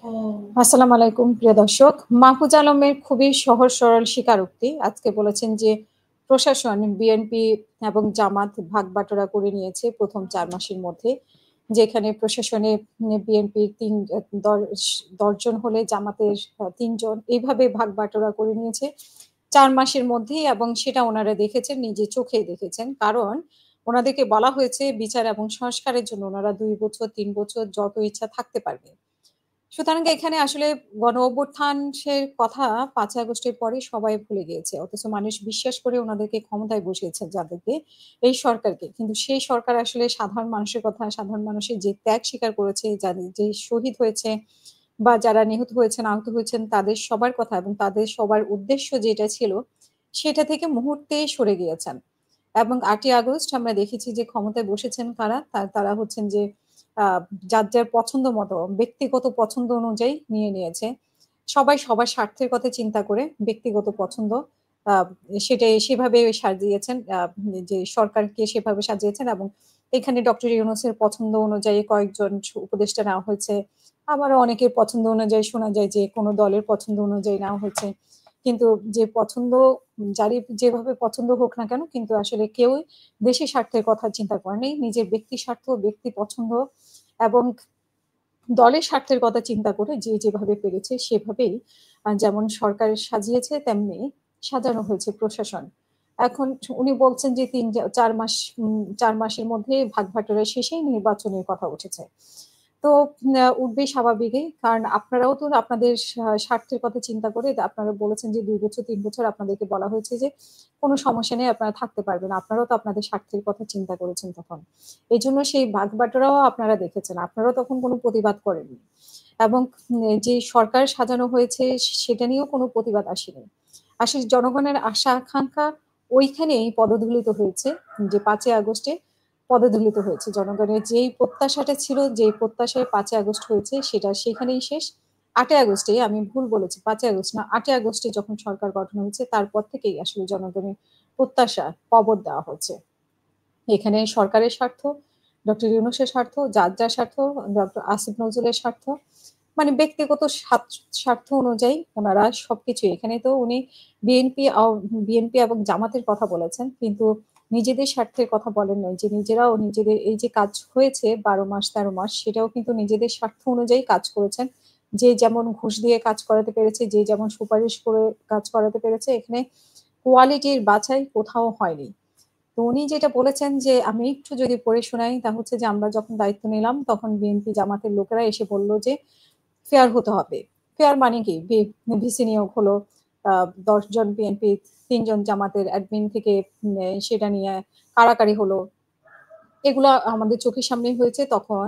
আসসালামু আলাইকুম প্রিয় দর্শক। মাহফুজ আলমের খুবই সহজ সরল স্বীকারোক্তি। আজকে বলেছেন যে প্রশাসন, বিএনপি এবং জামাত ভাগ-বাটোয়ারা করে নিয়েছে ১ম ৪ মাসের মধ্যে। যেখানে প্রশাসনে বিএনপির ১০ জন হলে জামাতের ৩ জন। এইভাবে ভাগ-বাটোয়ারা করে নিয়েছে ৪ মাসের মধ্যেই এবং সেটা উনারা দেখেছেন, নিজে চোখেই দেখেছেন। কারণ উনাদেরকে বলা হয়েছে বিচার এবং সংস্কারের জন্য উনারা ২ বছর, ৩ বছর যত ইচ্ছা থাকতে পারবে। সুতরাং এখানে আসলে গণ-অভ্যুত্থানের কথা ৫ই আগস্টের পরেই সবাই ভুলে গিয়েছে। অথচ মানুষ বিশ্বাস করে উনাদেরকে ক্ষমতায় বসিয়েছে যাদেরকে, এই সরকারকে। কিন্তু সেই সরকার আসলে সাধারণ মানুষের কথা, সাধারণ মানুষের যে ত্যাগ স্বীকার করেছে, যাদের যে শহীদ হয়েছে বা যারা নিহত হয়েছেন, আহত হয়েছেন তাদের সবার কথা এবং তাদের সবার উদ্দেশ্য যেটা ছিল, সেটা থেকে মুহূর্তেই সরে গিয়েছেন। এবং ৮ই আগস্ট আমরা দেখেছি যে ক্ষমতায় বসেছেন কারা? তারা হচ্ছেন যে আ যার পছন্দ মতো ব্যক্তিগত পছন্দ অনুযায়ী নিয়ে নিয়েছে। সবাই সবার স্বার্থের কথা চিন্তা করে ব্যক্তিগত পছন্দ আ সেটাই সেভাবে সাজিয়েছেন যে সরকারকে সেভাবে সাজিয়েছেন এবং এখানে ডক্টর ইউনূসের পছন্দ অনুযায়ী কয়েকজন উপদেষ্টা নেওয়া হয়েছে। আবারও অনেকের পছন্দ অনুযায়ী শোনা যায় যে কোন দলের পছন্দ অনুযায়ী নেওয়া হয়েছে। কিন্তু যে পছন্দ যারই যেভাবে পছন্দ হোক না কেন কিন্তু আসলে কেউই দেশের স্বার্থের কথা চিন্তা করেনি। নিজের ব্যক্তি স্বার্থ, ব্যক্তি পছন্দ এবং দলের স্বার্থের কথা চিন্তা করে যে যেভাবে পেরেছে সেভাবেই যেমন সরকার সাজিয়েছে তেমনি সাজানো হয়েছে প্রশাসন। এখন উনি বলছেন যে ৪ মাস ৪ মাসের মধ্যে ভাগ-বাটোয়ারা শেষেই নির্বাচনের কথা উঠেছে। তো উঠবেই স্বাভাবিকই। কারণ আপনারাও তো আপনাদের স্বার্থের কথা চিন্তা করে আপনারা বলেছেন যে ২ বছর ৩ বছর আপনাদেরকে বলা হয়েছে যে, "কোন সমস্যা নেই আপনারা থাকতে পারবেন।" আপনারাও তো আপনাদের স্বার্থের কথা চিন্তা করেছেন তখন। এজন্য সেই ভাগ-বাটোয়ারাও আপনারা দেখেছেন। আপনারাও তখন কোন প্রতিবাদ করেননি। এবং যে সরকার সাজানো হয়েছে সেটা নিয়েও কোন প্রতিবাদ আসেনি। আসলে জনগণের আশা আকাঙ্খা ওইখানেই পদদলিত হয়েছে যে ৫ই আগস্টে পদদলিত হয়েছে। জনগণের যেই প্রত্যাশাটা ছিল, যেই প্রত্যাশায় ৫ই আগস্ট হয়েছে সেটা সেখানেই শেষ। ৮ই আগস্টে আমি ভুল বলেছি ৫ই আগস্ট না ৮ই আগস্টে যখন সরকার গঠন হয়েছে তারপর থেকেই আসলে জনগণের প্রত্যাশা কবর দেওয়া হচ্ছে। এখানে সরকারের স্বার্থ, ডক্টর ইউনূসের স্বার্থ, যার স্বার্থ, ডক্টর আসিফ নজরুলের স্বার্থ, মানে ব্যক্তিগত স্বার্থ অনুযায়ী উনারা সবকিছুই এখানে তো উনি বিএনপি এবং জামাতের কথা বলেছেন। কিন্তু নিজেদের স্বার্থের কথা বলেন নাই যে নিজেরাও নিজেদের এই যে কাজ হয়েছে ১২ মাস ১৩ মাস সেটাও কিন্তু নিজেদের স্বার্থ অনুযায়ী কাজ করেছেন। যে যেমন ঘুষ দিয়ে কাজ করাতে পেরেছে, যে যেমন সুপারিশ করে কাজ করাতে পেরেছে এখানে কোয়ালিটির বাছাই কোথাও হয়নি। তো উনি যেটা বলেছেন যে আমি একটু যদি পড়ে শোনাই তা হচ্ছে যে আমরা যখন দায়িত্ব নিলাম তখন বিএনপি জামাতের লোকেরা এসে বলল যে ফেয়ার হতে হবে। ফেয়ার মানে কি? ভিসি নিয়োগ হলো। ১০ জন বিএনপি, ৩ জন জামাতের অ্যাডমিন থেকে সেটা নিয়ে কাড়াকাড়ি হলো। এগুলা আমাদের চোখের সামনেই হয়েছে তখন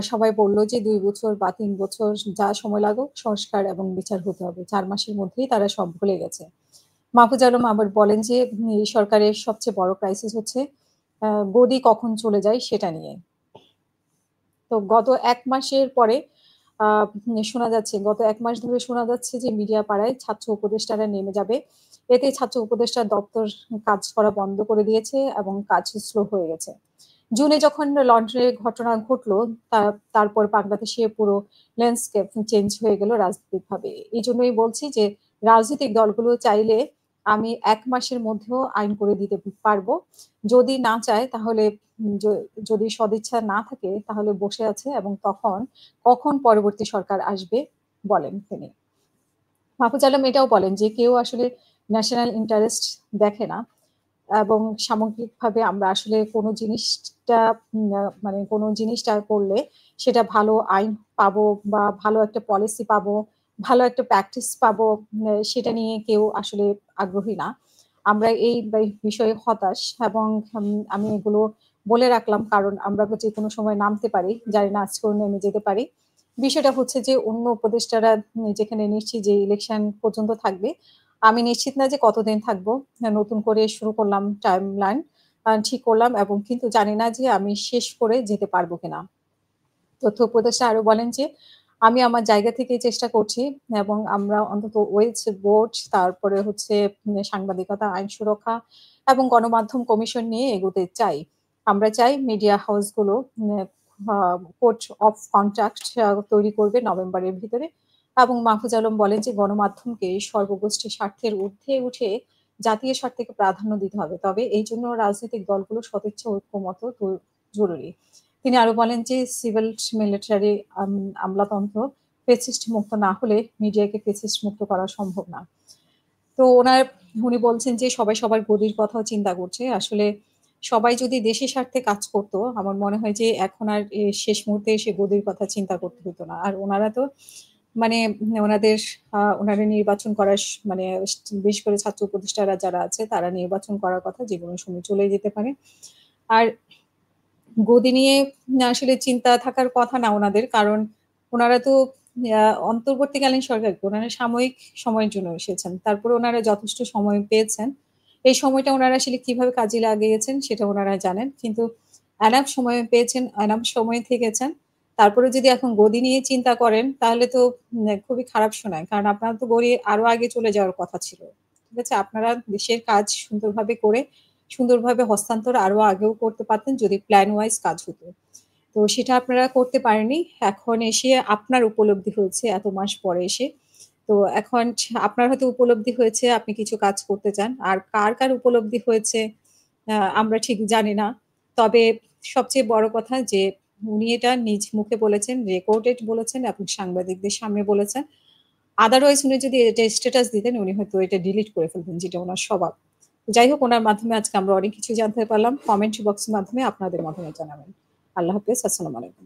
সবাই বলল যে ২ বছর বা ৩ বছর যা সময় লাগুক সংস্কার এবং বিচার হতে হবে। ৪ মাসের মধ্যেই তারা সব ভুলে গেছে। মাহফুজ আলম আবার বলেন যে এই সরকারের সবচেয়ে বড় ক্রাইসিস হচ্ছে গদি কখন চলে যায় সেটা নিয়ে। তো গত ১ মাসের পরে আ শোনা যাচ্ছে, গত ১ মাস ধরে শোনা যাচ্ছে যে মিডিয়া পাড়ায় ছাত্র উপদেষ্টারা নেমে যাবে। এতে ছাত্র উপদেষ্টার দপ্তর কাজ করা বন্ধ করে দিয়েছে এবং কাজ স্লো হয়ে গেছে। জুনে যখন লন্ডনের ঘটনা ঘটলো, তারপর বাংলাদেশে পুরো ল্যান্ডস্কেপ চেঞ্জ হয়ে গেল রাজনৈতিকভাবে। এজন্যই বলছি যে রাজনৈতিক দলগুলো চাইলে আমি ১ মাসের মধ্যেও আইন করে দিতে পারবো। যদি না চায় তাহলে উম য যদি সদিচ্ছা না থাকে তাহলে বসে আছে এবং কখন পরবর্তী সরকার আসবে বলেন তিনি। মাহফুজ আলম এটাও বলেন যে কেউ আসলে ন্যাশনাল ইন্টারেস্ট দেখে না এবং সামগ্রিকভাবে আমরা আসলে কোনো জিনিসটা মানে কোনো জিনিসটা করলে সেটা ভালো আইন পাবো বা ভালো একটা পলিসি পাবো, ভালো একটা প্র্যাকটিস পাবো সেটা নিয়ে কেউ আসলে আগ্রহী না। আমরা এই বিষয়ে হতাশ এবং আমি এগুলো বলে রাখলাম কারণ আমরা যেকোনো সময় নামতে পারি। জানি না আজকেও নেমে যেতে পারি। বিষয়টা হচ্ছে যে অন্য উপদেষ্টারা যেখানে নিশ্চিত যে ইলেকশন পর্যন্ত থাকবে। আমি নিশ্চিত না যে কতদিন থাকবো। নতুন করে শুরু করলাম টাইমলাইন ঠিক করলাম এবং কিন্তু জানি না যে আমি শেষ করে যেতে পারবো কিনা। তথ্য উপদেষ্টা আরো বলেন যে, "আমি আমার জায়গা থেকেই চেষ্টা করছি এবং আমরা অন্তত ওয়েজ বোর্ড তারপরে হচ্ছে সাংবাদিকতা, আইন সুরক্ষা এবং গণমাধ্যম কমিশন নিয়ে এগোতে চাই। আমরা চাই মিডিয়া হাউসগুলো কোড অফ কন্ট্রাক্ট তৈরি করবে নভেম্বরের ভিতরে। এবং মাহফুজ আলম বলেন যে গণমাধ্যমকে সর্বগোষ্ঠী স্বার্থের ঊর্ধ্বে উঠে জাতীয় স্বার্থকে প্রাধান্য দিতে হবে। তবে এই জন্য রাজনৈতিক দলগুলো সদিচ্ছা ঐক্যমত জরুরি। তিনি আরো বলেন যে সিভিল মিলিটারি আমলাতন্ত্র ফেসিস্ট মুক্ত না হলে মিডিয়াকে ফেসিস্ট মুক্ত করা সম্ভব না। তো উনি বলছেন যে সবাই সবার গদির কথাও চিন্তা করছে। আসলে সবাই যদি দেশের স্বার্থে কাজ করত, আমার মনে হয় যে এখন আর শেষ মুহূর্তে এসে গদির কথা চিন্তা করতে হতো না। আর উনারা তো মানে ওনাদের ওনারা নির্বাচন করার মানে বিশেষ করে ছাত্র উপদেষ্টারা যারা আছে তারা নির্বাচন করার কথা যেকোনো সময় চলে যেতে পারে। আর গদি নিয়ে আসলে চিন্তা থাকার কথা না ওনাদের। কারণ ওনারা তো অন্তর্বর্তীকালীন সরকার, ওনারা সাময়িক সময়ের জন্য এসেছেন। তারপরে ওনারা যথেষ্ট সময় পেয়েছেন। এই সময়টা ওনারা আসলে কিভাবে কাজে লাগিয়েছেন সেটা ওনারা জানেন। কিন্তু এনাফ সময় পেয়েছেন, এনাফ সময় থেকেছেন। তারপরে যদি এখন গদি নিয়ে চিন্তা করেন তাহলে তো খুবই খারাপ শোনায়। কারণ আপনারা তো গড়ি আরো আগে চলে যাওয়ার কথা ছিল। ঠিক আছে? আপনারা দেশের কাজ সুন্দরভাবে করে সুন্দরভাবে হস্তান্তর আরো আগেও করতে পারতেন যদি প্ল্যান ওয়াইজ কাজ হতো। তো সেটা আপনারা করতে পারেননি। এখন এসে আপনার উপলব্ধি হয়েছে এত মাস পরে এসে। তো এখন আপনার হয়তো উপলব্ধি হয়েছে আপনি কিছু কাজ করতে চান। আর কার উপলব্ধি হয়েছে আমরা ঠিক জানি না। তবে সবচেয়ে বড় কথা যে উনি এটা নিজ মুখে বলেছেন, রেকর্ডেড বলেছেন এবং সাংবাদিকদের সামনে বলেছেন। আদারওয়াইজ উনি যদি এটা স্ট্যাটাস দিতেন উনি হয়তো এটা ডিলিট করে ফেলতেন যেটা উনার স্বভাব। যাই হোক উনার মাধ্যমে আজকে আমরা অনেক কিছু জানতে পারলাম। কমেন্ট বক্সের মাধ্যমে আপনাদের মতামত জানাবেন। আল্লাহ হাফেজ। আসসালামু আলাইকুম।